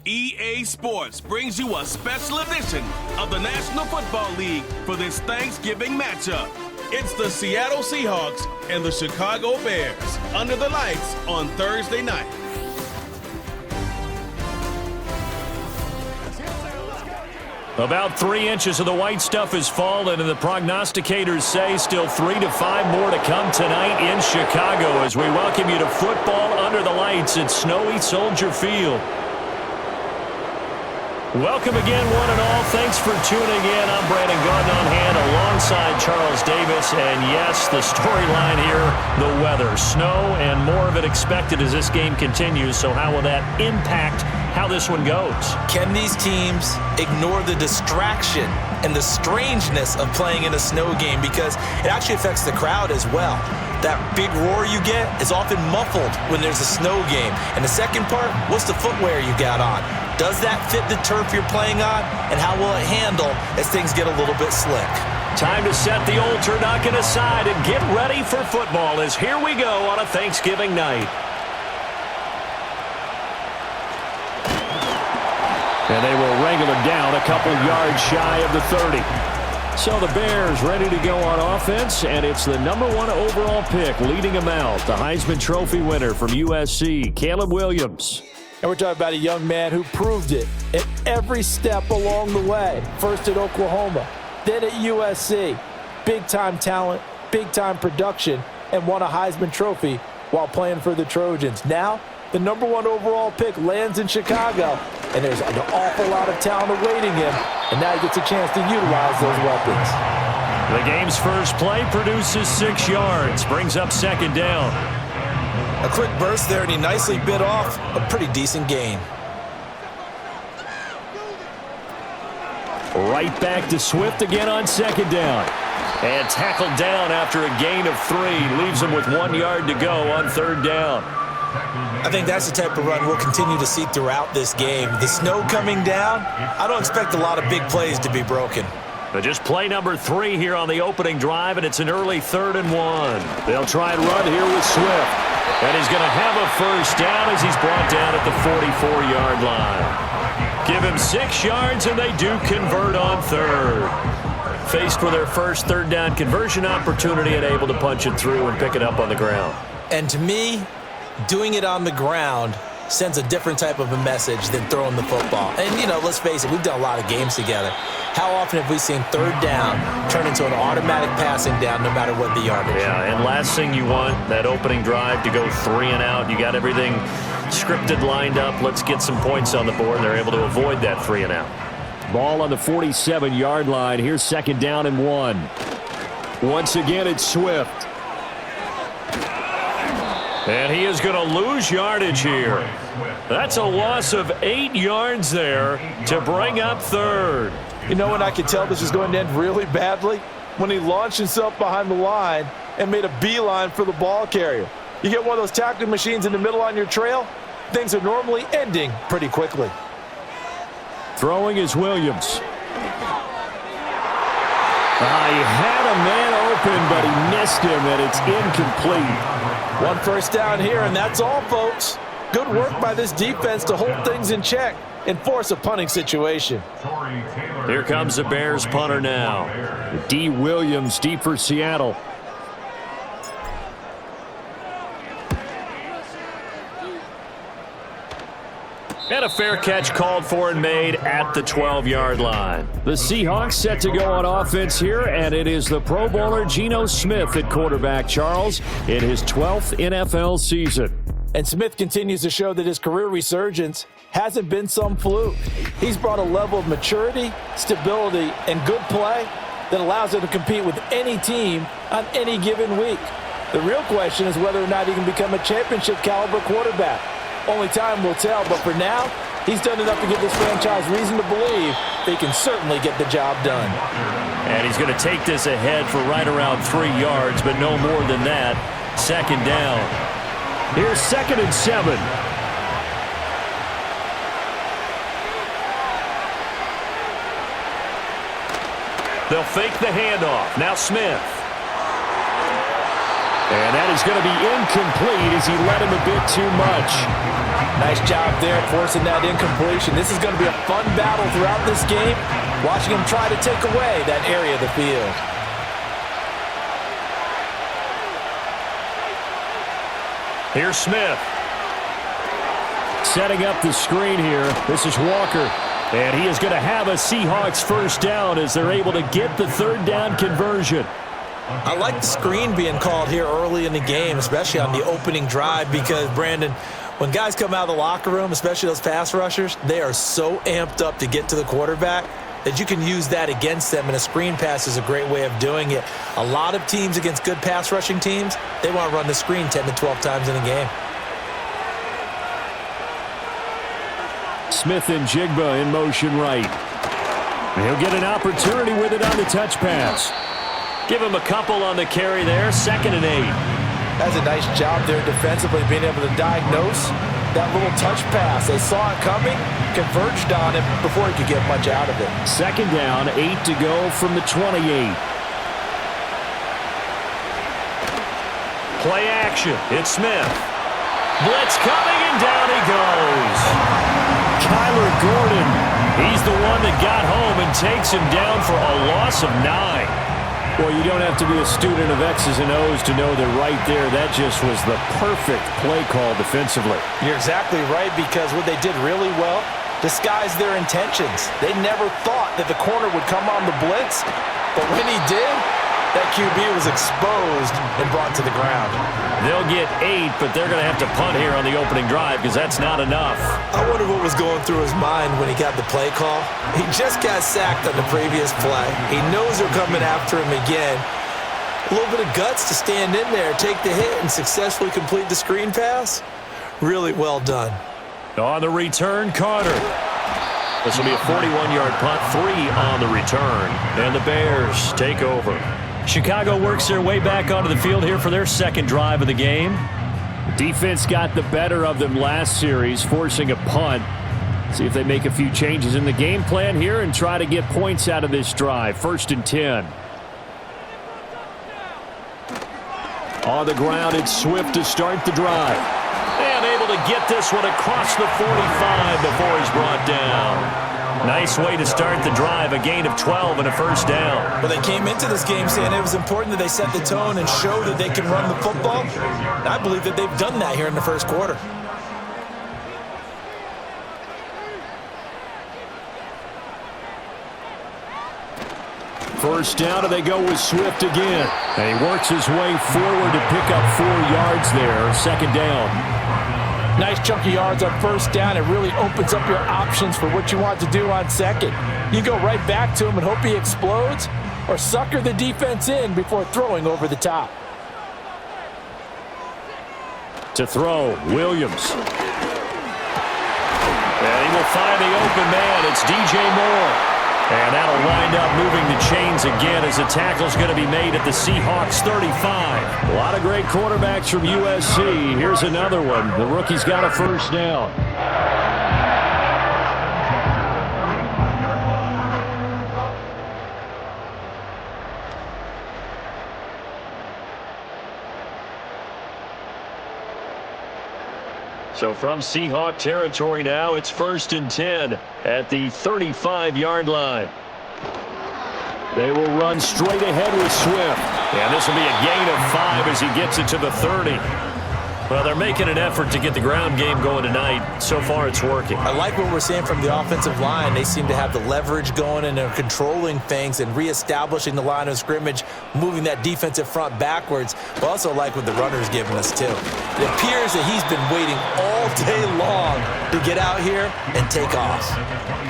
EA Sports brings you a special edition of the National Football League for this Thanksgiving matchup. It's the Seattle Seahawks and the Chicago Bears under the lights on Thursday night. About 3 inches of the white stuff has fallen, and the prognosticators say still 3 to 5 more to come tonight in Chicago as we welcome you to football under the lights at snowy Soldier Field. Welcome again, one and all. Thanks for tuning in. I'm Brandon Gordon on hand alongside Charles Davis. And yes, the storyline here, the weather. Snow and more of it expected as this game continues. So how will that impact how this one goes? Can these teams ignore the distraction and the strangeness of playing in a snow game? Because it actually affects the crowd as well. That big roar you get is often muffled when there's a snow game. And the second part, what's the footwear you got on? Does that fit the turf you're playing on? And how will it handle as things get a little bit slick? Time to set the old turducken aside and get ready for football as here we go on a Thanksgiving night. And they will wrangle him down a couple yards shy of the 30. So the Bears ready to go on offense, and it's the #1 overall pick leading them out, the Heisman Trophy winner from USC, Caleb Williams. And we're talking about a young man who proved it at every step along the way. First at Oklahoma, then at USC. Big-time talent, big-time production, and won a Heisman Trophy while playing for the Trojans. Now, the #1 overall pick lands in Chicago, and there's an awful lot of talent awaiting him, and now he gets a chance to utilize those weapons. The game's first play produces 6 yards, brings up second down. A quick burst there, and he nicely bit off a pretty decent gain. Right back to Swift again on second down. And tackled down after a gain of 3. Leaves him with 1 yard to go on third down. I think that's the type of run we'll continue to see throughout this game. The snow coming down, I don't expect a lot of big plays to be broken. But just play number 3 here on the opening drive, and it's an early 3rd and 1. They'll try and run here with Swift. And he's going to have a first down as he's brought down at the 44-yard line. Give him 6 yards, and they do convert on third. Faced with their first third down conversion opportunity and able to punch it through and pick it up on the ground. And to me, doing it on the ground sends a different type of a message than throwing the football. And, you know, let's face it, we've done a lot of games together. How often have we seen third down turn into an automatic passing down no matter what the yardage? Yeah, and last thing you want, that opening drive to go 3 and out. You got everything scripted, lined up. Let's get some points on the board. They're able to avoid that 3 and out. Ball on the 47-yard line. Here's second down and 1. Once again, it's Swift. And he is going to lose yardage here. That's a loss of 8 yards there to bring up third. You know when I could tell this was going to end really badly? When he launched himself behind the line and made a beeline for the ball carrier. You get one of those tackling machines in the middle on your trail, things are normally ending pretty quickly. Throwing is Williams. He had a man open, but he missed him, and it's incomplete. 1 first down here, and that's all, folks. Good work by this defense to hold things in check and force a punting situation. Here comes the Bears punter now. D. Williams deep for Seattle. And a fair catch called for and made at the 12-yard line. The Seahawks set to go on offense here, and it is the Pro Bowler Geno Smith at quarterback, Charles, in his 12th NFL season. And Smith continues to show that his career resurgence hasn't been some fluke. He's brought a level of maturity, stability, and good play that allows him to compete with any team on any given week. The real question is whether or not he can become a championship-caliber quarterback. Only time will tell, but for now, he's done enough to give this franchise reason to believe they can certainly get the job done. And he's going to take this ahead for right around 3 yards, but no more than that. Second down. Here's 2nd and 7. They'll fake the handoff. Now Smith. And that is going to be incomplete as he led him a bit too much. Nice job there forcing that incompletion. This is going to be a fun battle throughout this game, watching him try to take away that area of the field. Here's Smith. Setting up the screen here. This is Walker. And he is going to have a Seahawks first down as they're able to get the third down conversion. I like the screen being called here early in the game, especially on the opening drive, because, Brandon, when guys come out of the locker room, especially those pass rushers, they are so amped up to get to the quarterback that you can use that against them, and a screen pass is a great way of doing it. A lot of teams against good pass rushing teams, they want to run the screen 10 to 12 times in a game. Smith and Jigba in motion right. He'll get an opportunity with it on the touch pass. Give him a couple on the carry there, 2nd and 8. That's a nice job there defensively, being able to diagnose that little touch pass. They saw it coming, converged on it before he could get much out of it. 2nd down, 8 to go from the 28. Play action. It's Smith. Blitz coming, and down he goes. Kyler Gordon, he's the one that got home and takes him down for a loss of 9. Well, you don't have to be a student of X's and O's to know that right there, that just was the perfect play call defensively. You're exactly right, because what they did really well, disguised their intentions. They never thought that the corner would come on the blitz, but when he did, that QB was exposed and brought to the ground. They'll get 8, but they're going to have to punt here on the opening drive because that's not enough. I wonder what was going through his mind when he got the play call. He just got sacked on the previous play. He knows they're coming after him again. A little bit of guts to stand in there, take the hit, and successfully complete the screen pass. Really well done. On the return, Carter. This will be a 41-yard punt, 3 on the return, and the Bears take over. Chicago works their way back onto the field here for their 2nd drive of the game. Defense got the better of them last series, forcing a punt. See if they make a few changes in the game plan here and try to get points out of this drive. 1st and 10. On the ground, it's Swift to start the drive. And able to get this one across the 45 before he's brought down. Nice way to start the drive, a gain of 12 and a first down. Well, they came into this game saying it was important that they set the tone and show that they can run the football. And I believe that they've done that here in the first quarter. First down, and they go with Swift again. And he works his way forward to pick up 4 yards there. 2nd down. Nice chunky yards on first down. It really opens up your options for what you want to do on 2nd. You go right back to him and hope he explodes, or sucker the defense in before throwing over the top. To throw, Williams. And he will find the open man. It's DJ Moore. And that'll wind up moving the chains again as the tackle's going to be made at the Seahawks 35. A lot of great quarterbacks from USC. Here's another one. The rookie's got a first down. So from Seahawk territory now, it's 1st and 10 at the 35-yard line. They will run straight ahead with Swift. And this will be a gain of 5 as he gets it to the 30. Well, they're making an effort to get the ground game going tonight. So far, it's working. I like what we're seeing from the offensive line. They seem to have the leverage going, and they're controlling things and reestablishing the line of scrimmage, moving that defensive front backwards. But also like what the runner's giving us, too. It appears that he's been waiting all day long to get out here and take off.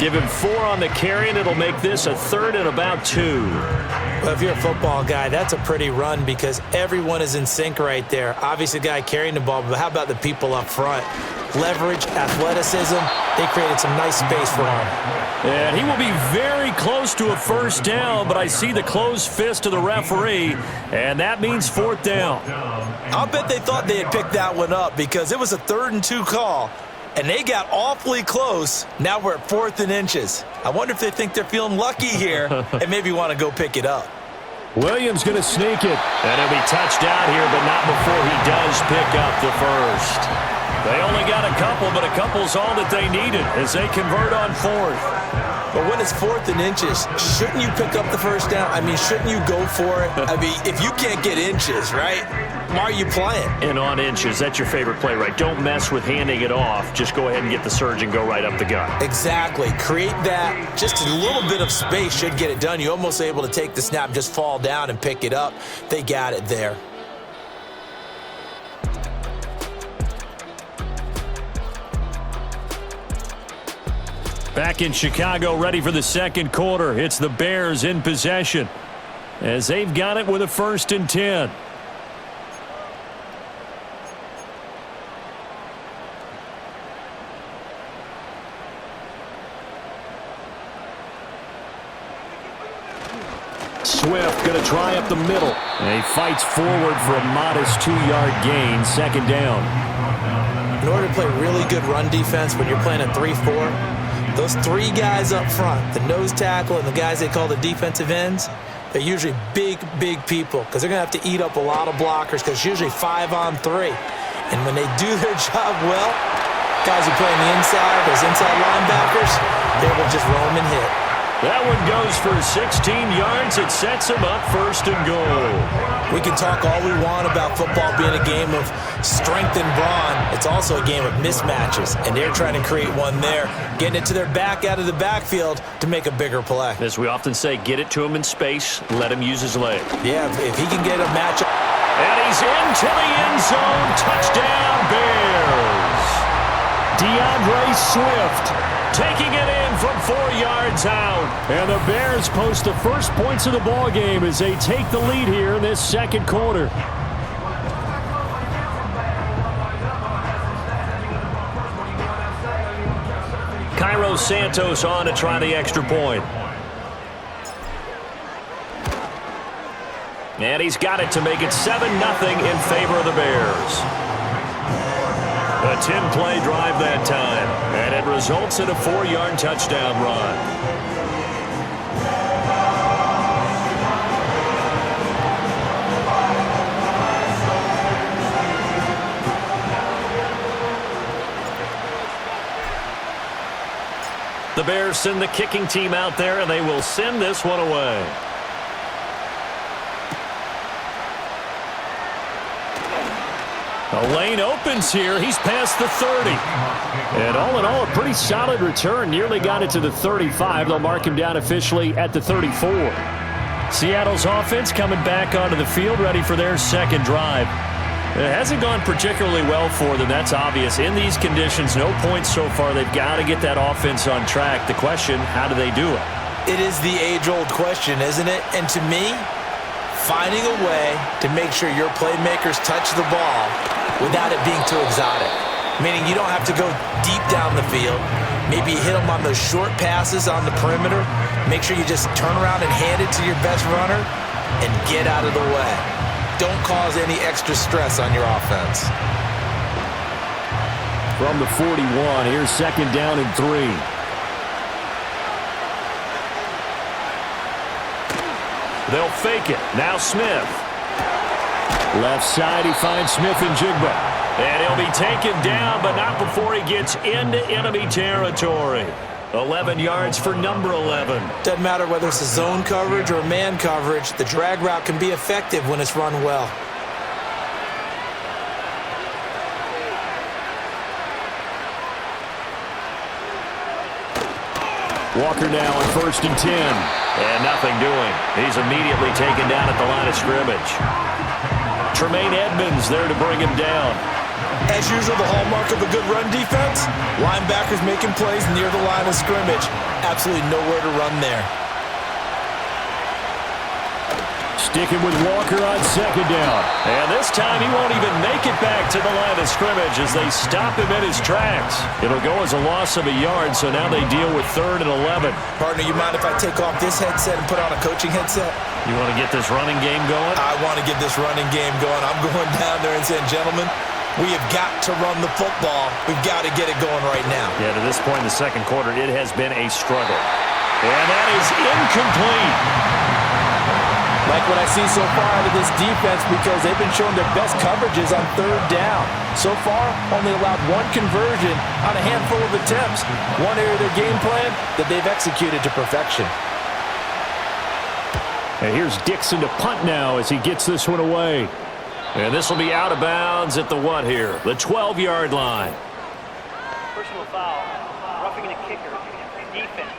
Give him 4 on the carry, and it'll make this a 3rd and about 2. Well, if you're a football guy, that's a pretty run because everyone is in sync right there. Obviously, the guy carrying the ball, but how about the people up front? Leverage, athleticism, they created some nice space for him. And he will be very close to a first down, but I see the closed fist of the referee, and that means 4th down. I'll bet they thought they had picked that one up because it was a 3rd and 2 call, and they got awfully close. Now we're at 4th and inches. I wonder if they think they're feeling lucky here and maybe want to go pick it up. Williams going to sneak it, and he'll be touched out here, but not before he does pick up the first. They only got a couple, but a couple's all that they needed as they convert on fourth. But when it's 4th and inches, shouldn't you pick up the first down? I mean, shouldn't you go for it? I mean, if you can't get inches, right, why are you playing? And on inches, that's your favorite play, right? Don't mess with handing it off. Just go ahead and get the surge and go right up the gut. Exactly. Create that. Just a little bit of space should get it done. You're almost able to take the snap, just fall down and pick it up. They got it there. Back in Chicago, ready for the second quarter. It's the Bears in possession as they've got it with a 1st and 10. Swift going to try up the middle. And he fights forward for a modest 2-yard gain, 2nd down. In order to play really good run defense when you're playing a 3-4, those 3 guys up front, the nose tackle and the guys they call the defensive ends, they're usually big, big people because they're going to have to eat up a lot of blockers because it's usually 5 on 3. And when they do their job well, guys who play on the inside, those inside linebackers, they will just roam and hit. That one goes for 16 yards. It sets them up 1st and goal. We can talk all we want about football being a game of strength and brawn. It's also a game of mismatches, and they're trying to create one there, getting it to their back out of the backfield to make a bigger play. As we often say, get it to him in space, let him use his leg. Yeah, if he can get a matchup. And he's into the end zone. Touchdown, Bears. DeAndre Swift taking it in from 4 yards out. And the Bears post the first points of the ball game as they take the lead here in this second quarter. Cairo Santos on to try the extra point. And he's got it to make it 7-0 in favor of the Bears. A 10-play drive that time, and it results in a 4-yard touchdown run. The Bears send the kicking team out there, and they will send this one away. The lane opens here. He's past the 30. And all in all, a pretty solid return. Nearly got it to the 35. They'll mark him down officially at the 34. Seattle's offense coming back onto the field, ready for their second drive. It hasn't gone particularly well for them. That's obvious. In these conditions, no points so far. They've got to get that offense on track. The question, how do they do it? It is the age-old question, isn't it? And to me, finding a way to make sure your playmakers touch the ball without it being too exotic. Meaning you don't have to go deep down the field. Maybe hit them on those short passes on the perimeter. Make sure you just turn around and hand it to your best runner and get out of the way. Don't cause any extra stress on your offense. From the 41, here's 2nd down and 3. They'll fake it. Now Smith. Left side, he finds Smith and Jigba. And he'll be taken down, but not before he gets into enemy territory. 11 yards for number 11. Doesn't matter whether it's a zone coverage or man coverage, the drag route can be effective when it's run well. Walker now on 1st and 10. And nothing doing. He's immediately taken down at the line of scrimmage. Tremaine Edmonds there to bring him down. As usual, the hallmark of a good run defense, linebackers making plays near the line of scrimmage. Absolutely nowhere to run there. Sticking with Walker on 2nd down. And this time he won't even make it back to the line of scrimmage as they stop him in his tracks. It'll go as a loss of a yard, so now they deal with 3rd and 11. Partner, you mind if I take off this headset and put on a coaching headset? You want to get this running game going? I want to get this running game going. I'm going down there and saying, gentlemen, we have got to run the football. We've got to get it going right now. Yeah, to this point in the second quarter, it has been a struggle. And that is incomplete. Like what I see so far out of this defense because they've been showing their best coverages on third down. So far, only allowed one conversion on a handful of attempts. One area of their game plan that they've executed to perfection. And here's Dixon to punt now as he gets this one away. And this will be out of bounds at the what here? The 12-yard line. Personal foul. Roughing the kicker. Defense.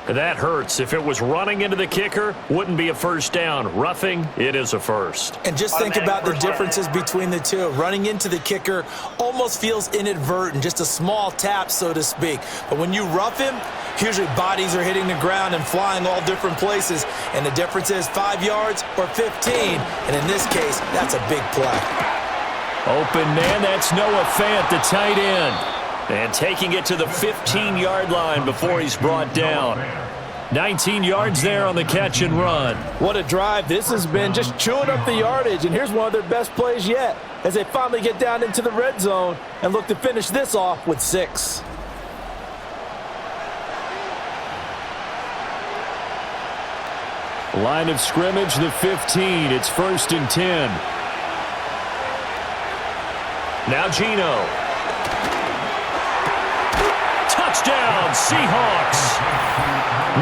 That hurts. If it was running into the kicker, wouldn't be a first down. Roughing, it is a first. And just think about the differences between the two. Running into the kicker almost feels inadvertent, just a small tap, so to speak. But when you rough him, usually bodies are hitting the ground and flying all different places. And the difference is 5 yards or 15. And in this case, that's a big play. Open man, that's Noah Fant, the tight end. And taking it to the 15-yard line before he's brought down. 19 yards there on the catch and run. What a drive this has been, just chewing up the yardage. And here's one of their best plays yet as they finally get down into the red zone and look to finish this off with 6. Line of scrimmage, the 15. It's 1st and 10. Now Geno. Touchdown, Seahawks.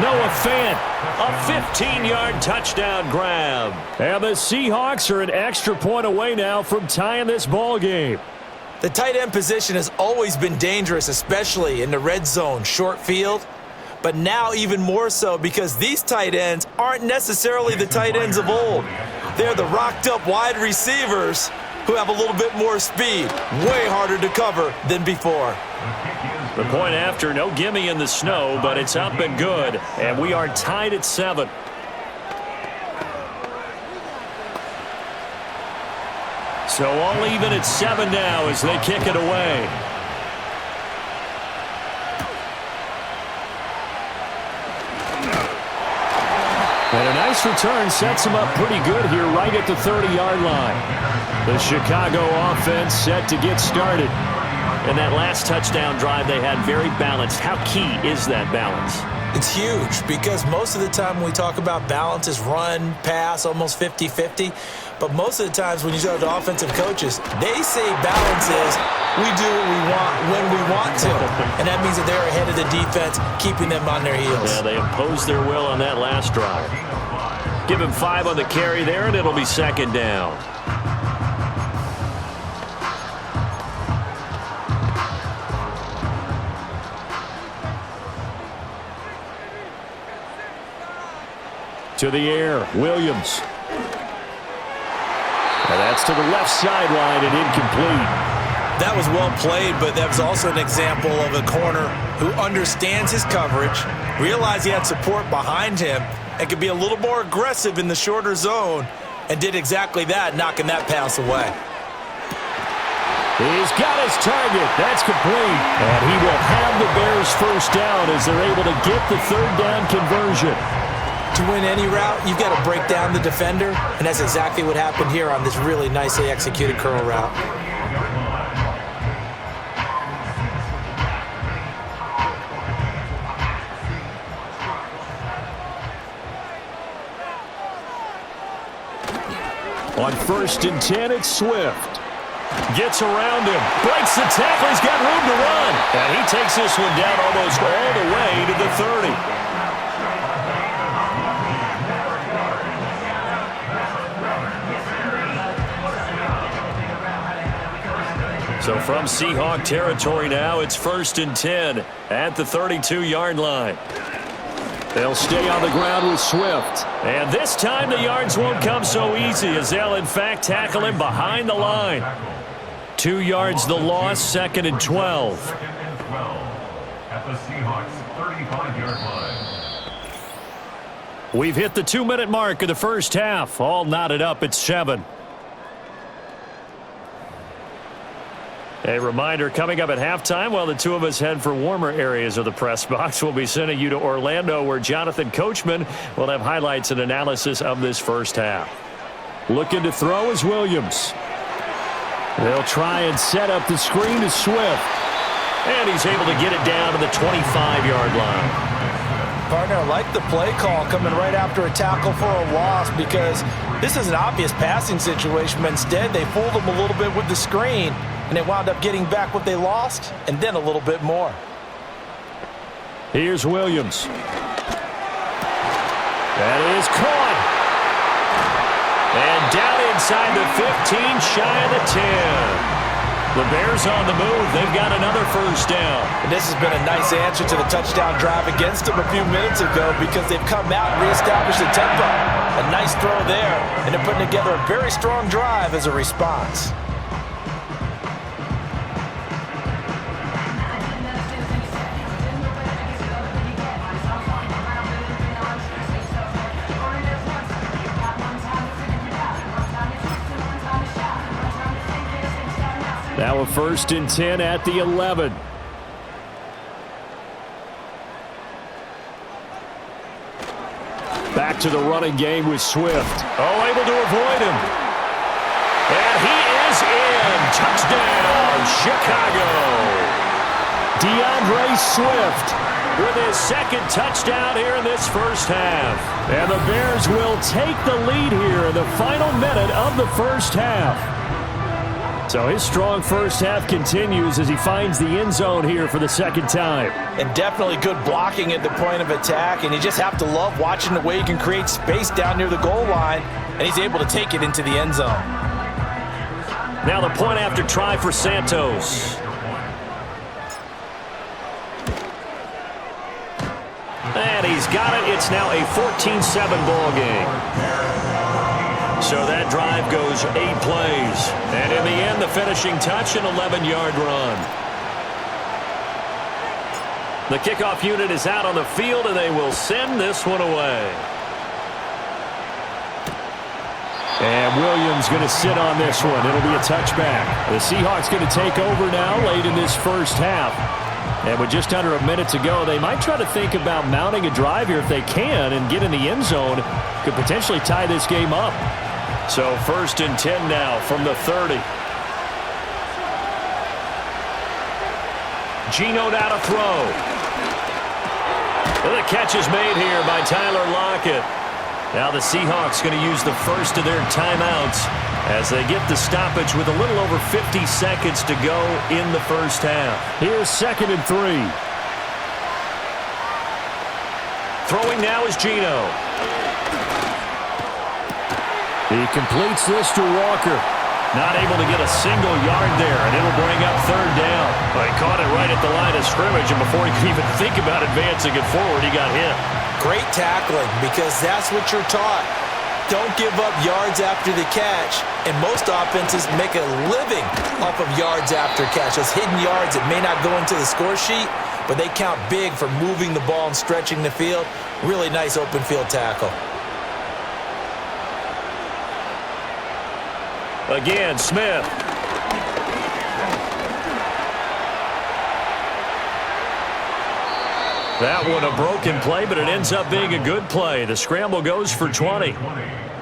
Noah Fant, a 15-yard touchdown grab. And the Seahawks are an extra point away now from tying this ball game. The tight end position has always been dangerous, especially in the red zone, short field. But now even more so because these tight ends aren't necessarily the tight ends of old. They're the rocked-up wide receivers who have a little bit more speed, way harder to cover than before. The point after, no gimme in the snow, but it's up and good, and we are tied at 7. So all even at 7 now as they kick it away. And a nice return sets them up pretty good here right at the 30-yard line. The Chicago offense set to get started. And that last touchdown drive they had very balanced. How key is that balance? It's huge because most of the time when we talk about balance is run, pass, almost 50-50. But most of the times when you talk to offensive coaches, they say balance is we do what we want when we want to. And that means that they're ahead of the defense, keeping them on their heels. Yeah, they imposed their will on that last drive. Give him 5 on the carry there, and it'll be 2nd down. To the air, Williams. And that's to the left sideline and incomplete. That was well played, but that was also an example of a corner who understands his coverage, realized he had support behind him, and could be a little more aggressive in the shorter zone, and did exactly that, knocking that pass away. He's got his target. That's complete. And he will have the Bears first down as they're able to get the 3rd down conversion. To win any route, you've got to break down the defender, and that's exactly what happened here on this really nicely executed curl route. On 1st and 10, it's Swift. Gets around him, breaks the tackle, he's got room to run. And he takes this one down almost all the way to the 30. So from Seahawk territory now, it's 1st and 10 at the 32-yard line. They'll stay on the ground with Swift. And this time the yards won't come so easy as they'll, in fact, tackle him behind the line. 2 yards the loss, 2nd and 12. At the Seahawks 35-yard line. We've hit the 2-minute mark of the first half. All knotted up at 7. A reminder, coming up at halftime, while the two of us head for warmer areas of the press box, we'll be sending you to Orlando, where Jonathan Coachman will have highlights and analysis of this first half. Looking to throw is Williams. They'll try and set up the screen to Swift. And he's able to get it down to the 25-yard line. Partner, I like the play call coming right after a tackle for a loss because this is an obvious passing situation, but instead they fooled them a little bit with the screen, and they wound up getting back what they lost and then a little bit more. Here's Williams. That is caught. And down inside the 15, shy of the 10. The Bears on the move. They've got another first down. And this has been a nice answer to the touchdown drive against them a few minutes ago because they've come out and reestablished the tempo. A nice throw there, and they're putting together a very strong drive as a response. Now a 1st and 10 at the 11. Back to the running game with Swift. Oh, able to avoid him. And he is in. Touchdown, Chicago. DeAndre Swift with his 2nd touchdown here in this first half. And the Bears will take the lead here in the final minute of the first half. So his strong first half continues as he finds the end zone here for the 2nd time. And definitely good blocking at the point of attack, and you just have to love watching the way he can create space down near the goal line, and he's able to take it into the end zone. Now the point after try for Santos. And he's got it. It's now a 14-7 ball game. So that drive goes 8 plays. And in the end, the finishing touch, an 11-yard run. The kickoff unit is out on the field, and they will send this one away. And Williams going to sit on this one. It'll be a touchback. The Seahawks going to take over now late in this first half. And with just under a minute to go, they might try to think about mounting a drive here if they can and get in the end zone. Could potentially tie this game up. So 1st and 10 now from the 30. Geno now to throw. And the catch is made here by Tyler Lockett. Now the Seahawks going to use the first of their timeouts as they get the stoppage with a little over 50 seconds to go in the first half. Here's 2nd and 3. Throwing now is Geno. He completes this to Walker. Not able to get a single yard there, and it'll bring up 3rd down. Well, he caught it right at the line of scrimmage, and before he could even think about advancing it forward, he got hit. Great tackling, because that's what you're taught. Don't give up yards after the catch, and most offenses make a living off of yards after catch. Those hidden yards that may not go into the score sheet, but they count big for moving the ball and stretching the field. Really nice open field tackle. Again, Smith. That one a broken play, but it ends up being a good play. The scramble goes for 20.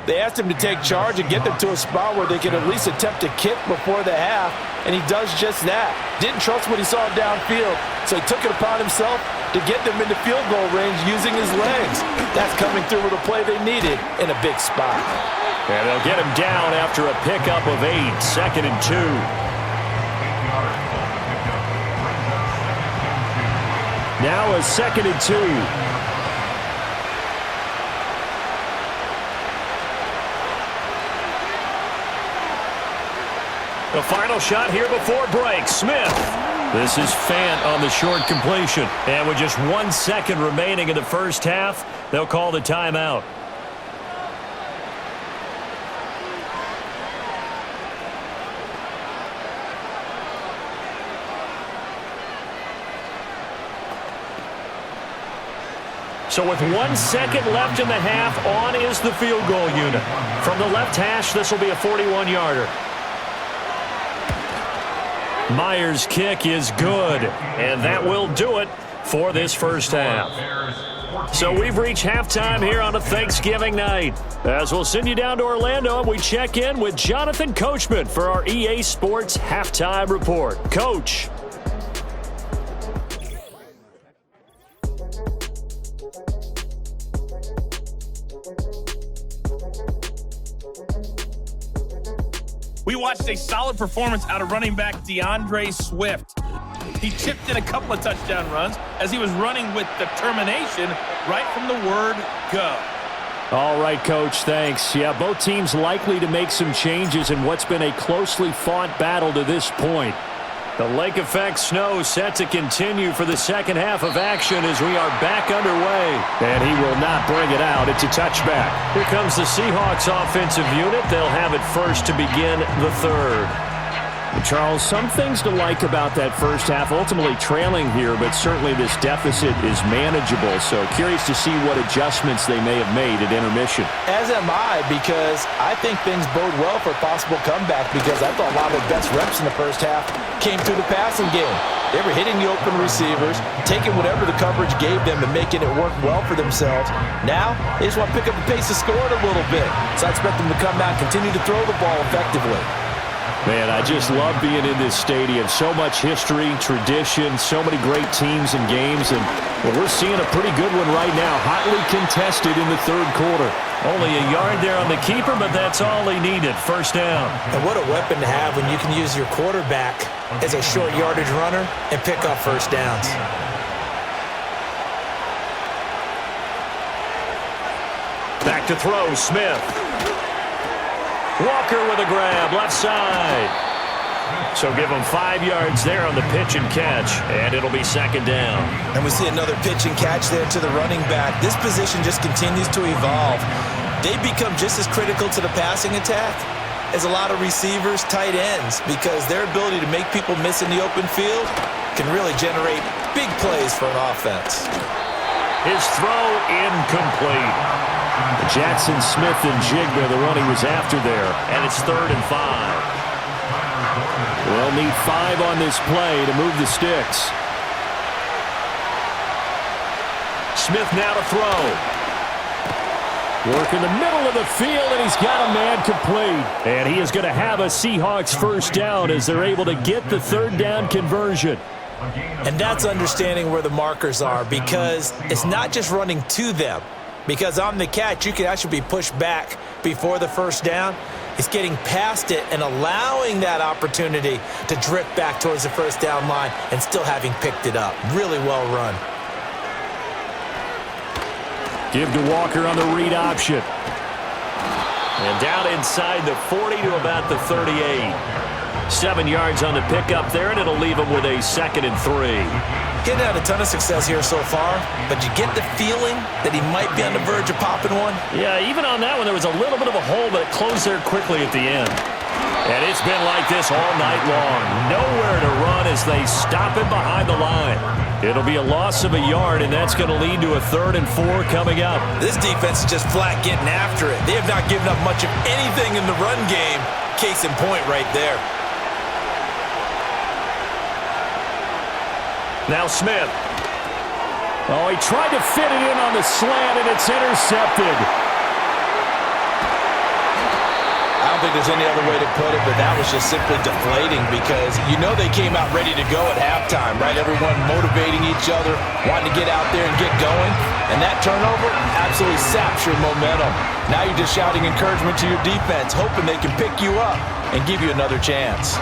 They asked him to take charge and get them to a spot where they could at least attempt a kick before the half, and he does just that. Didn't trust what he saw downfield, so he took it upon himself to get them into field goal range using his legs. That's coming through with a play they needed in a big spot. And they'll get him down after a pickup of 8, 2nd and 2. Now a 2nd and 2. The final shot here before break. Smith. This is Fant on the short completion. And with just 1 second remaining in the first half, they'll call the timeout. So with 1 second left in the half, on is the field goal unit. From the left hash, this will be a 41-yarder. Myers' kick is good, and that will do it for this first half. So we've reached halftime here on a Thanksgiving night. As we'll send you down to Orlando, and we check in with Jonathan Coachman for our EA Sports Halftime Report. Coach. We watched a solid performance out of running back DeAndre Swift. He chipped in a couple of touchdown runs as he was running with determination right from the word go. All right, Coach, thanks. Yeah, both teams likely to make some changes in what's been a closely fought battle to this point. The lake effect snow set to continue for the second half of action as we are back underway. And he will not bring it out. It's a touchback. Here comes the Seahawks offensive unit. They'll have it first to begin the third. Charles, some things to like about that first half, ultimately trailing here, but certainly this deficit is manageable. So curious to see what adjustments they may have made at intermission. As am I, because I think things bode well for a possible comeback, because I thought a lot of the best reps in the first half came through the passing game. They were hitting the open receivers, taking whatever the coverage gave them and making it work well for themselves. Now, they just want to pick up the pace of scoring a little bit. So I expect them to come out and continue to throw the ball effectively. Man, I just love being in this stadium. So much history, tradition, so many great teams and games. And well, we're seeing a pretty good one right now, hotly contested in the third quarter. Only a yard there on the keeper, but that's all he needed. First down. And what a weapon to have when you can use your quarterback as a short yardage runner and pick up first downs. Back to throw, Smith. Walker with a grab, left side. So give him 5 yards there on the pitch and catch, and it'll be second down. And we see another pitch and catch there to the running back. This position just continues to evolve. They become just as critical to the passing attack as a lot of receivers, tight ends, because their ability to make people miss in the open field can really generate big plays for an offense. His throw incomplete. Jackson Smith and Jigba, the one he was after there, and it's 3rd and 5. They'll need 5 on this play to move the sticks. Smith now to throw. Work in the middle of the field, and he's got a man complete. And he is going to have a Seahawks first down as they're able to get the third down conversion. And that's understanding where the markers are, because it's not just running to them. Because on the catch, you can actually be pushed back before the first down. It's getting past it and allowing that opportunity to drift back towards the first down line and still having picked it up. Really well run. Give to Walker on the read option. And down inside the 40 to about the 38. 7 yards on the pickup there, and it'll leave him with a 2nd and 3. Getting had a ton of success here so far, but you get the feeling that he might be on the verge of popping one. Yeah, even on that one, there was a little bit of a hole, but it closed there quickly at the end. And it's been like this all night long. Nowhere to run as they stop it behind the line. It'll be a loss of a yard, and that's going to lead to a 3rd and 4 coming up. This defense is just flat getting after it. They have not given up much of anything in the run game. Case in point right there. Now Smith. Oh, he tried to fit it in on the slant, and it's intercepted. I don't think there's any other way to put it, but that was just simply deflating, because you know they came out ready to go at halftime, right? Everyone motivating each other, wanting to get out there and get going. And that turnover absolutely saps your momentum. Now you're just shouting encouragement to your defense, hoping they can pick you up and give you another chance.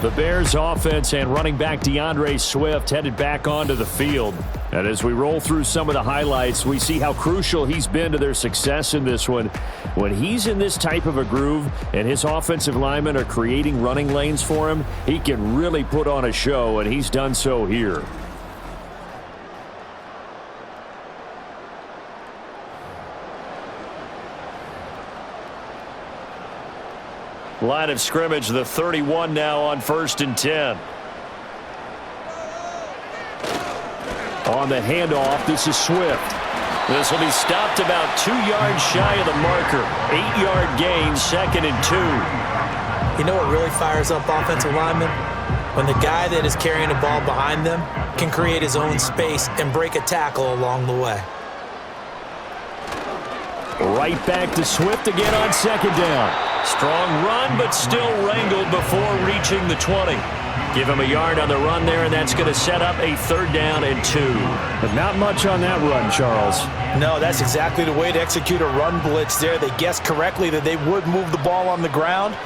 The Bears offense and running back DeAndre Swift headed back onto the field. And as we roll through some of the highlights, we see how crucial he's been to their success in this one. When he's in this type of a groove and his offensive linemen are creating running lanes for him, he can really put on a show, and he's done so here. Line of scrimmage, the 31 now on 1st and 10. On the handoff, this is Swift. This will be stopped about 2 yards shy of the marker. 8-yard gain, 2nd and 2. You know what really fires up offensive linemen? When the guy that is carrying the ball behind them can create his own space and break a tackle along the way. Right back to Swift again on 2nd down. Strong run, but still wrangled before reaching the 20. Give him a yard on the run there, and that's going to set up a 3rd down and 2. But not much on that run, Charles. No, that's exactly the way to execute a run blitz there. They guessed correctly that they would move the ball on the ground,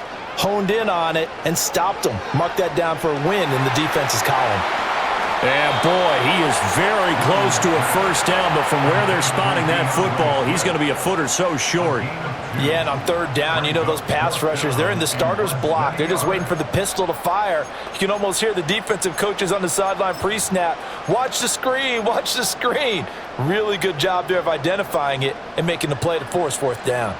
honed in on it, and stopped them. Mark that down for a win in the defense's column. And boy, he is very close to a 1st down, but from where they're spotting that football, he's going to be a foot or so short. Yeah, and on 3rd down, you know those pass rushers, they're in the starter's block. They're just waiting for the pistol to fire. You can almost hear the defensive coaches on the sideline pre-snap. Watch the screen, watch the screen. Really good job there of identifying it and making the play to force 4th down.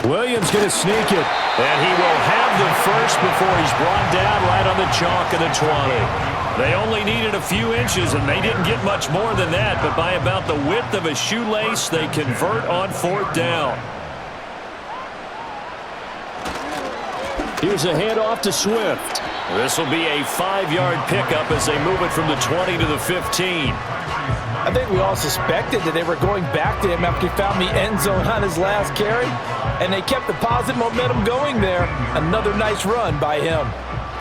Williams going to sneak it, and he will have the first before he's brought down right on the chalk of the 20. They only needed a few inches, and they didn't get much more than that, but by about the width of a shoelace, they convert on 4th down. Here's a handoff to Swift. This will be a 5-yard pickup as they move it from the 20 to the 15. I think we all suspected that they were going back to him after he found the end zone on his last carry, and they kept the positive momentum going there. Another nice run by him.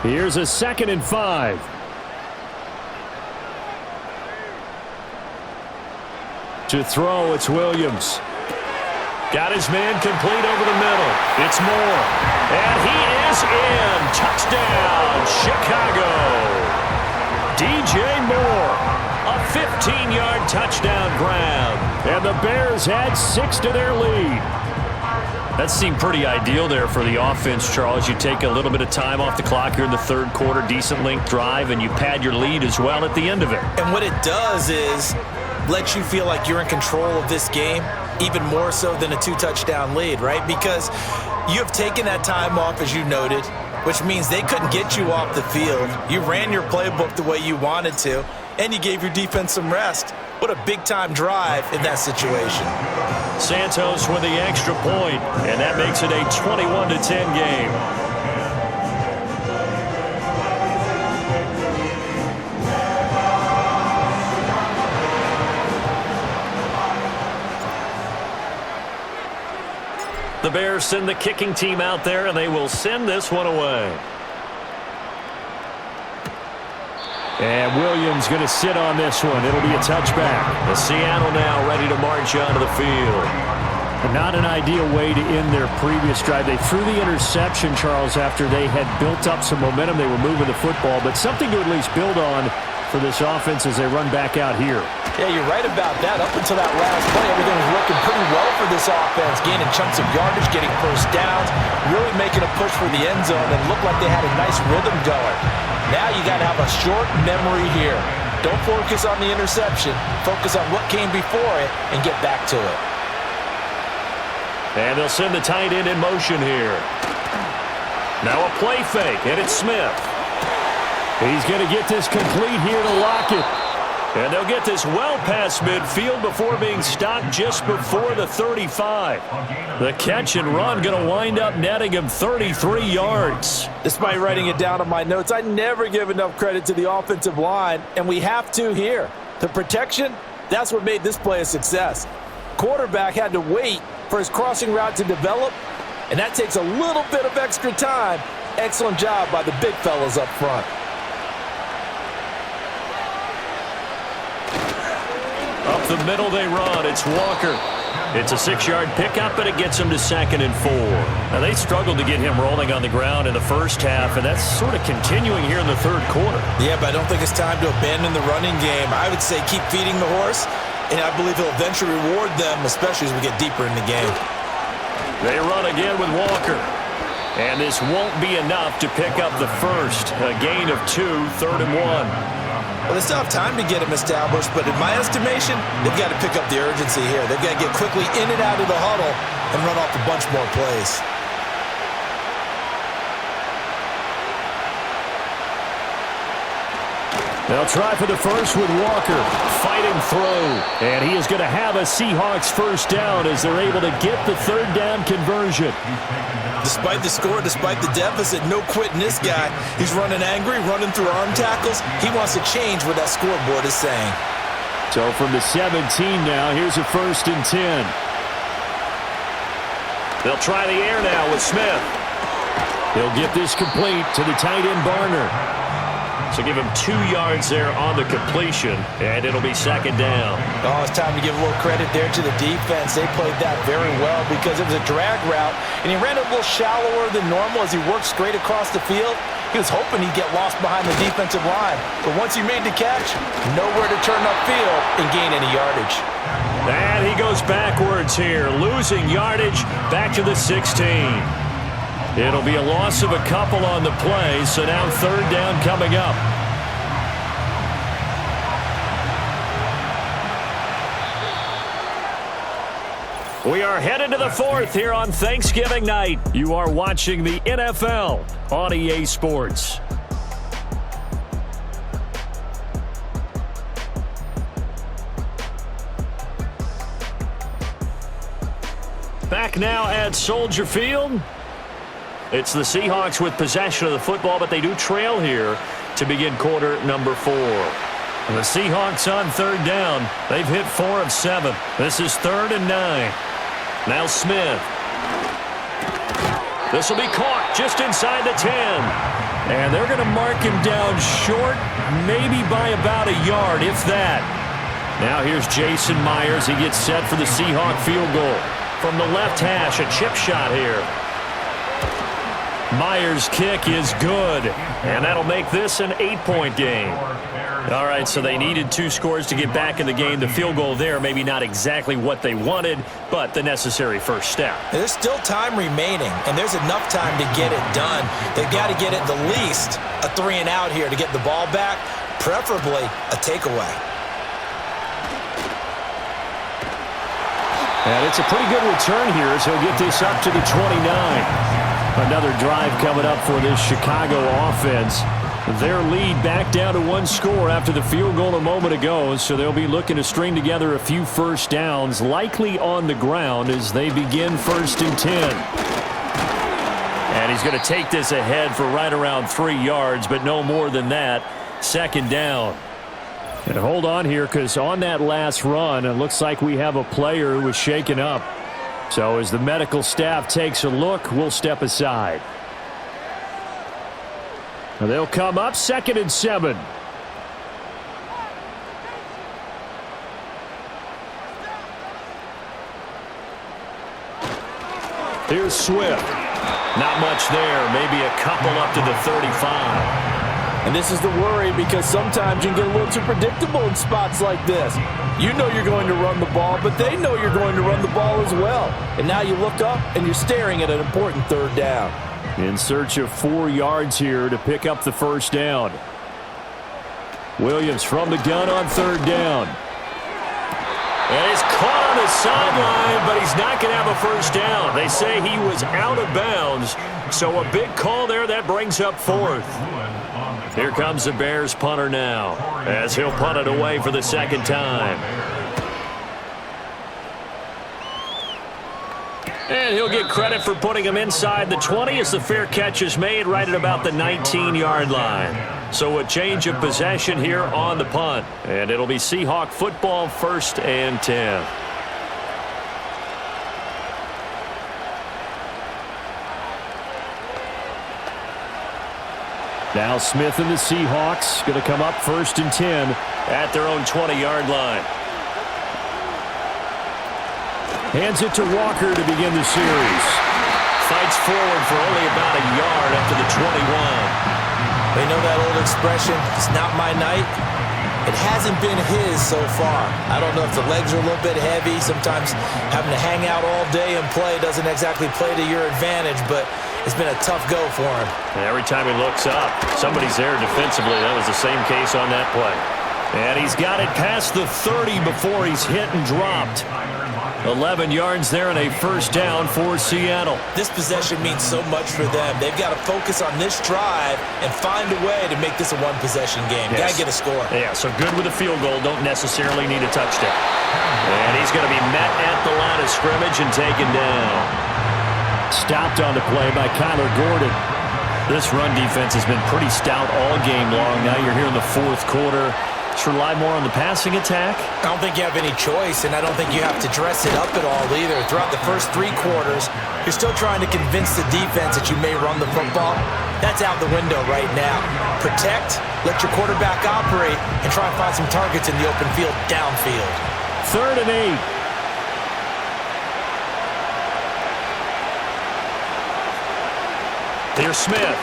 Here's a 2nd and 5. To throw, it's Williams. Got his man complete over the middle. It's Moore. And he is in. Touchdown, Chicago. DJ Moore. A 15-yard touchdown grab. And the Bears had 6 to their lead. That seemed pretty ideal there for the offense, Charles. You take a little bit of time off the clock here in the 3rd quarter, decent length drive, and you pad your lead as well at the end of it. And what it does is let you feel like you're in control of this game, even more so than a 2-touchdown lead, right? Because you have taken that time off, as you noted, which means they couldn't get you off the field. You ran your playbook the way you wanted to, and you gave your defense some rest. What a big-time drive in that situation. Santos with the extra point, and that makes it a 21-10 game. The Bears send the kicking team out there, and they will send this one away. And Williams going to sit on this one. It'll be a touchback. The Seattle now ready to march onto the field. Not an ideal way to end their previous drive. They threw the interception, Charles, after they had built up some momentum. They were moving the football, but something to at least build on for this offense as they run back out here. Yeah, you're right about that. Up until that last play, everything was working pretty well for this offense, gaining chunks of yardage, getting 1st downs, really making a push for the end zone, and looked like they had a nice rhythm going. Now you got to have a short memory here. Don't focus on the interception. Focus on what came before it and get back to it. And they'll send the tight end in motion here. Now a play fake, and it's Smith. He's going to get this complete here to Lockett. And they'll get this well past midfield before being stopped just before the 35. The catch and run going to wind up netting him 33 yards. Despite writing it down on my notes, I never give enough credit to the offensive line, and we have to here. The protection, that's what made this play a success. Quarterback had to wait for his crossing route to develop, and that takes a little bit of extra time. Excellent job by the big fellas up front. Up the middle they run. It's Walker. It's a 6-yard pickup, but it gets him to 2nd and 4. Now, they struggled to get him rolling on the ground in the first half, and that's sort of continuing here in the 3rd quarter. Yeah, but I don't think it's time to abandon the running game. I would say keep feeding the horse, and I believe he'll eventually reward them, especially as we get deeper in the game. They run again with Walker. And this won't be enough to pick up the first. A gain of 2, 3rd and 1. Well, they still have time to get him established, but in my estimation, they've got to pick up the urgency here. They've got to get quickly in and out of the huddle and run off a bunch more plays. They'll try for the first with Walker. Fighting through. And he is going to have a Seahawks 1st down as they're able to get the 3rd down conversion. Despite the score, despite the deficit, no quitting this guy. He's running angry, running through arm tackles. He wants to change what that scoreboard is saying. So from the 17 now, here's a 1st and 10. They'll try the air now with Smith. He'll get this complete to the tight end, Barner. So give him 2 yards there on the completion, and it'll be second down. Oh, it's time to give a little credit there to the defense. They played that very well because it was a drag route, and he ran a little shallower than normal as he worked straight across the field. He was hoping he'd get lost behind the defensive line, but once he made the catch, nowhere to turn upfield and gain any yardage. And he goes backwards here, losing yardage back to the 16. It'll be a loss of a couple on the play, so now third down coming up. We are headed to the fourth here on Thanksgiving night. You are watching the NFL on EA Sports. Back now at Soldier Field. It's the Seahawks with possession of the football, but they do trail here to begin quarter number 4. And the Seahawks on third down. They've hit 4 of 7. This is 3rd and 9. Now Smith. This will be caught just inside the 10. And they're going to mark him down short, maybe by about a yard, if that. Now here's Jason Myers. He gets set for the Seahawk field goal. From the left hash, a chip shot here. Myers' kick is good, and that'll make this an 8-point game. All right, so they needed 2 scores to get back in the game. The field goal there, maybe not exactly what they wanted, but the necessary first step. There's still time remaining, and there's enough time to get it done. They've got to get at the least a 3-and-out here to get the ball back, preferably a takeaway. And it's a pretty good return here as he'll get this up to the 29. Another drive coming up for this Chicago offense. Their lead back down to 1 score after the field goal a moment ago, so they'll be looking to string together a few first downs, likely on the ground as they begin 1st and 10. And he's going to take this ahead for right around 3 yards, but no more than that. 2nd down. And hold on here, because on that last run, it looks like we have a player who was shaken up. So as the medical staff takes a look, we'll step aside. They'll come up 2nd and 7. Here's Swift. Not much there. Maybe a couple up to the 35. And this is the worry because sometimes you can get a little too predictable in spots like this. You know you're going to run the ball, but they know you're going to run the ball as well. And now you look up and you're staring at an important 3rd down. In search of 4 yards here to pick up the first down. Williams from the gun on 3rd down. And he's caught on the sideline, but he's not going to have a first down. They say he was out of bounds, so a big call there that brings up 4th. Here comes the Bears punter now as he'll punt it away for the 2nd time. And he'll get credit for putting him inside the 20 as the fair catch is made right at about the 19-yard line. So a change of possession here on the punt. And it'll be Seahawk football 1st and 10. Now Smith and the Seahawks going to come up 1st and 10 at their own 20-yard line. Hands it to Walker to begin the series. Fights forward for only about a yard up to the 21. They know that old expression, it's not my night. It hasn't been his so far. I don't know if the legs are a little bit heavy. Sometimes having to hang out all day and play doesn't exactly play to your advantage, but it's been a tough go for him. And every time he looks up, somebody's there defensively. That was the same case on that play. And he's got it past the 30 before he's hit and dropped. 11 yards there and a first down for Seattle. This possession means so much for them. They've got to focus on this drive and find a way to make this a one-possession game. Yes. Got to get a score. Yeah, so good with a field goal. Don't necessarily need a touchdown. And he's going to be met at the line of scrimmage and taken down. Stopped on the play by Kyler Gordon. This run defense has been pretty stout all game long. Now you're here in the fourth quarter. Seahawks rely more on the passing attack? I don't think you have any choice, and I don't think you have to dress it up at all either. Throughout the first 3 quarters, you're still trying to convince the defense that you may run the football. That's out the window right now. Protect, let your quarterback operate, and try and find some targets in the open field downfield. 3rd and 8. Here's Smith.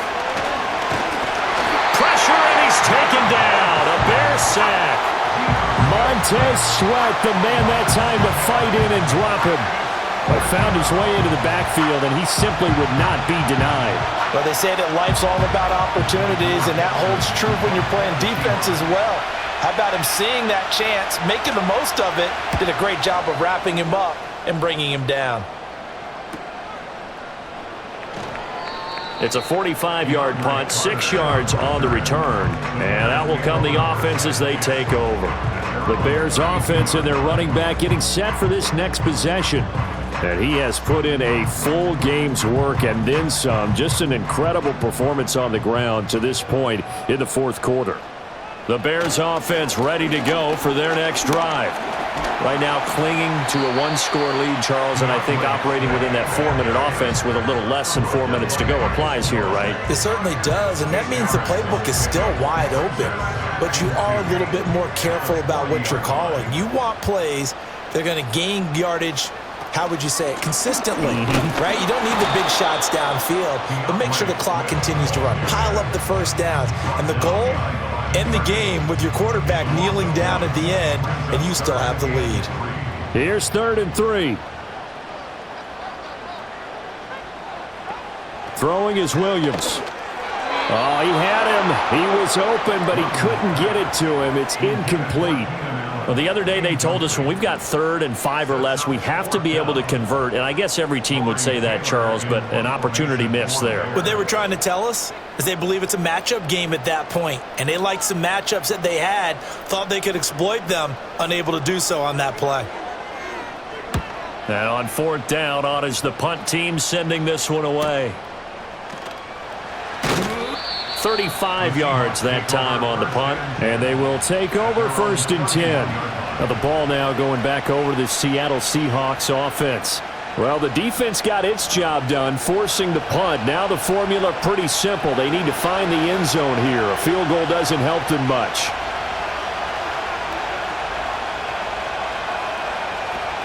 Pressure, and he's taken down. A Bear sack. Montez Sweat, the man that time to fight in and drop him. But found his way into the backfield, and he simply would not be denied. Well, they say that life's all about opportunities, and that holds true when you're playing defense as well. How about him seeing that chance, making the most of it, did a great job of wrapping him up and bringing him down. It's a 45-yard punt, 6 yards on the return. And out will come the offense as they take over. The Bears offense and their running back getting set for this next possession. And he has put in a full game's work and then some. Just an incredible performance on the ground to this point in the 4th quarter. The Bears offense ready to go for their next drive. Right now clinging to a 1-score lead, Charles, and I think operating within that 4-minute offense with a little less than 4 minutes to go applies here, right? It certainly does, and that means the playbook is still wide open. But you are a little bit more careful about what you're calling. You want plays that are going to gain yardage, how would you say it, consistently, right? You don't need the big shots downfield, but make sure the clock continues to run. Pile up the first downs. And the goal, end the game with your quarterback kneeling down at the end, and you still have the lead. Here's 3rd and 3. Throwing is Williams. Oh, he had him. He was open, but he couldn't get it to him. It's incomplete. Well, the other day they told us when we've got 3rd and 5 or less, we have to be able to convert. And I guess every team would say that, Charles, but an opportunity missed there. What they were trying to tell us is they believe it's a matchup game at that point. And they liked some matchups that they had, thought they could exploit them, unable to do so on that play. And on 4th down, on is the punt team sending this one away. 35 yards that time on the punt. And they will take over 1st and 10. Now the ball now going back over to the Seattle Seahawks offense. Well, the defense got its job done, forcing the punt. Now the formula pretty simple. They need to find the end zone here. A field goal doesn't help them much.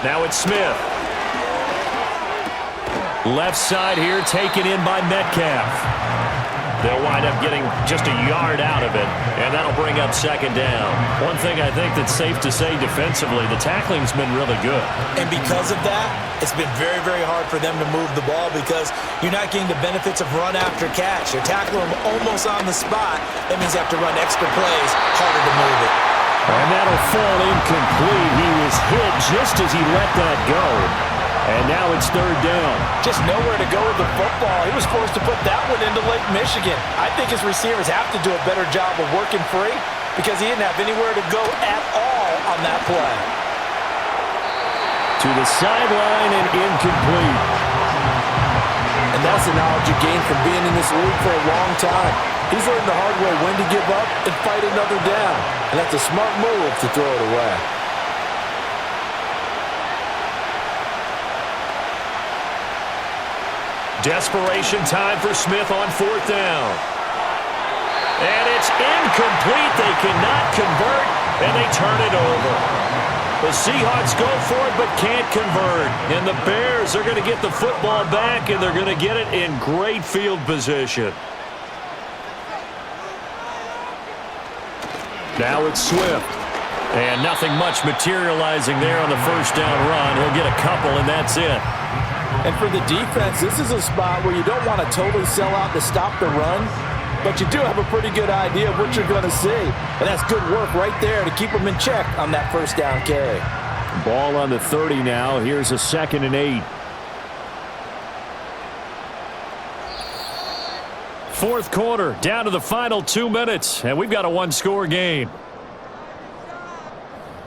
Now it's Smith. Left side here taken in by Metcalf. They'll wind up getting just a yard out of it, and that'll bring up 2nd down. One thing I think that's safe to say defensively, the tackling's been really good. And because of that, it's been very, very hard for them to move the ball because you're not getting the benefits of run after catch. You're tackling them almost on the spot. That means you have to run extra plays, harder to move it. And that'll fall incomplete. He was hit just as he let that go. And now it's 3rd down. Just nowhere to go with the football. He was forced to put that one into Lake Michigan. I think his receivers have to do a better job of working free because he didn't have anywhere to go at all on that play. To the sideline and incomplete. And that's the knowledge you gain from being in this league for a long time. He's learned the hard way when to give up and fight another down. And that's a smart move to throw it away. Desperation time for Smith on 4th down. And it's incomplete. They cannot convert, and they turn it over. The Seahawks go for it but can't convert. And the Bears are going to get the football back, and they're going to get it in great field position. Now it's Swift. And nothing much materializing there on the 1st down run. He'll get a couple, and that's it. And for the defense, this is a spot where you don't want to totally sell out to stop the run, but you do have a pretty good idea of what you're going to see. And that's good work right there to keep them in check on that 1st down carry. Ball on the 30 now. Here's a 2nd and 8. 4th quarter, down to the final 2 minutes, and we've got a 1-score game.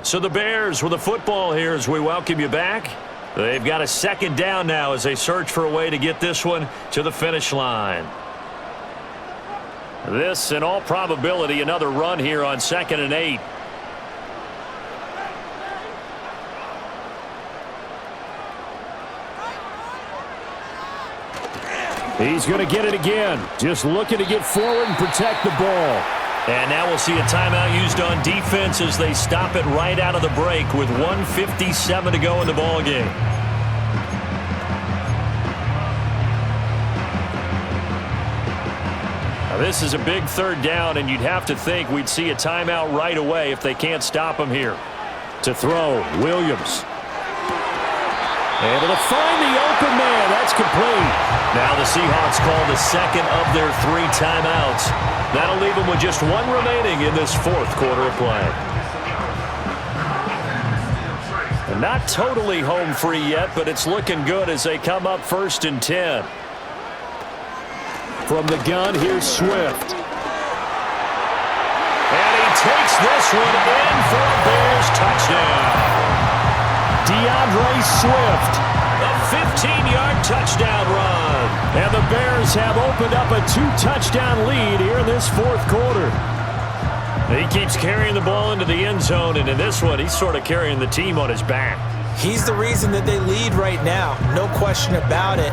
So the Bears with the football here as we welcome you back. They've got a 2nd down now as they search for a way to get this one to the finish line. This, in all probability, another run here on 2nd and 8. He's going to get it again. Just looking to get forward and protect the ball. And now we'll see a timeout used on defense as they stop it right out of the break with 1:57 to go in the ballgame. Now this is a big third down, and you'd have to think we'd see a timeout right away if they can't stop him here. To throw, Williams. Able to find the open man. That's complete. Now the Seahawks call the second of their 3 timeouts. That'll leave them with just 1 remaining in this 4th quarter of play. And not totally home free yet, but it's looking good as they come up 1st and 10. From the gun, here's Swift. And he takes this one in for a Bears touchdown. DeAndre Swift. A 15-yard touchdown run. And the Bears have opened up a 2-touchdown lead here in this 4th quarter. He keeps carrying the ball into the end zone, and in this one, he's sort of carrying the team on his back. He's the reason that they lead right now. No question about it.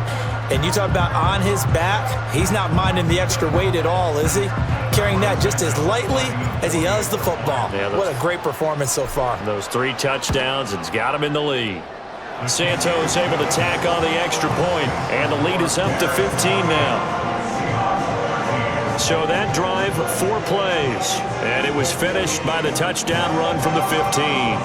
And you talk about on his back, he's not minding the extra weight at all, is he? Carrying that just as lightly as he does the football. Yeah, what a great performance so far. Those 3 touchdowns, it's got him in the lead. Santos able to tack on the extra point, and the lead is up to 15 now. So that drive, 4 plays, and it was finished by the touchdown run from the 15.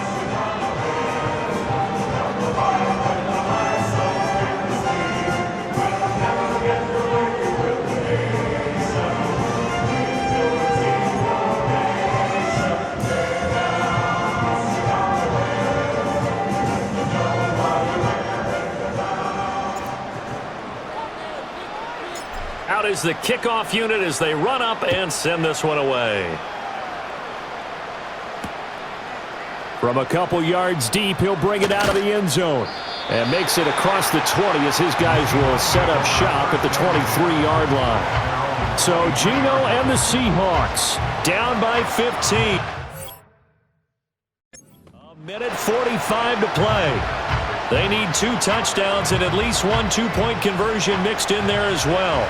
Out is the kickoff unit as they run up and send this one away. From a couple yards deep, he'll bring it out of the end zone and makes it across the 20 as his guys will set up shop at the 23-yard line. So Geno and the Seahawks down by 15. A minute 45 to play. They need 2 touchdowns and at least 1 2-point conversion mixed in there as well.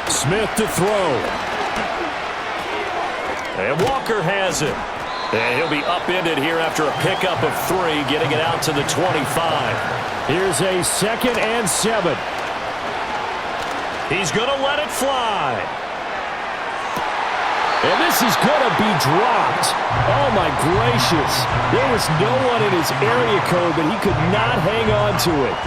Smith to throw. And Walker has it. And he'll be upended here after a pickup of 3, getting it out to the 25. Here's a 2nd and 7. He's going to let it fly. And this is going to be dropped. Oh, my gracious. There was no one in his area code, but he could not hang on to it.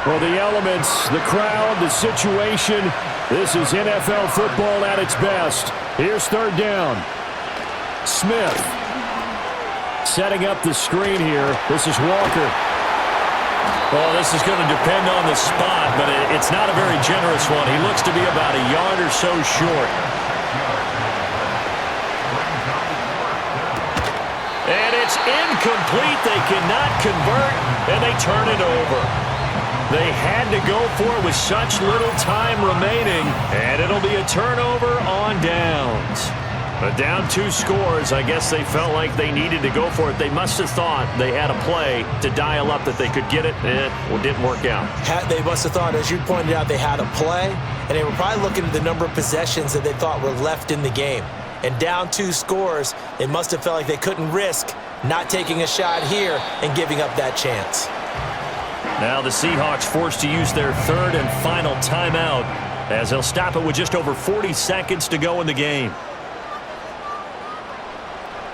Well, the elements, the crowd, the situation, this is NFL football at its best. Here's 3rd down. Smith setting up the screen here. This is Walker. Well, this is going to depend on the spot, but it's not a very generous one. He looks to be about a yard or so short. And it's incomplete. They cannot convert, and they turn it over. They had to go for it with such little time remaining, and it'll be a turnover on downs. But down 2 scores, I guess they felt like they needed to go for it. They must have thought they had a play to dial up that they could get it, and it didn't work out. They must have thought, as you pointed out, they had a play, and they were probably looking at the number of possessions that they thought were left in the game. And down 2 scores, they must have felt like they couldn't risk not taking a shot here and giving up that chance. Now the Seahawks forced to use their 3rd and final timeout as they'll stop it with just over 40 seconds to go in the game.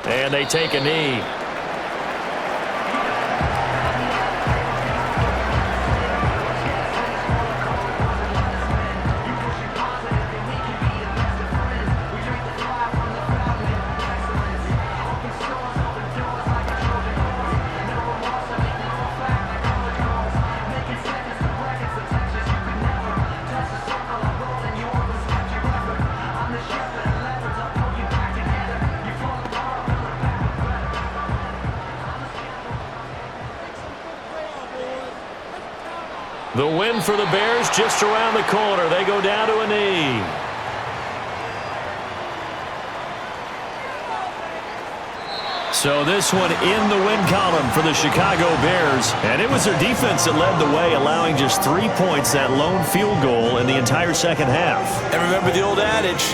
And they take a knee. The win for the Bears just around the corner. They go down to a knee. So this one in the win column for the Chicago Bears. And it was their defense that led the way, allowing just 3 points, that lone field goal in the entire second half. And remember the old adage,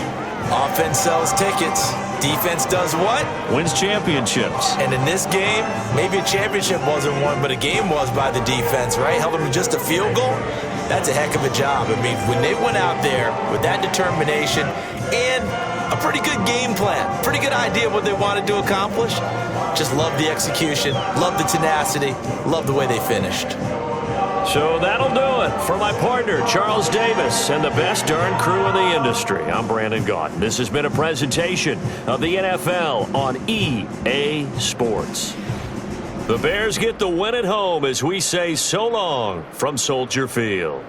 offense sells tickets. Defense does what? Wins championships. And in this game, maybe a championship wasn't won, but a game was by the defense, right? Held them to just a field goal. That's a heck of a job. I mean, when they went out there with that determination and a pretty good game plan, pretty good idea of what they wanted to accomplish, just love the execution, love the tenacity, love the way they finished. So that'll do it for my partner, Charles Davis, and the best darn crew in the industry. I'm Brandon Gaudin. This has been a presentation of the NFL on EA Sports. The Bears get the win at home as we say so long from Soldier Field.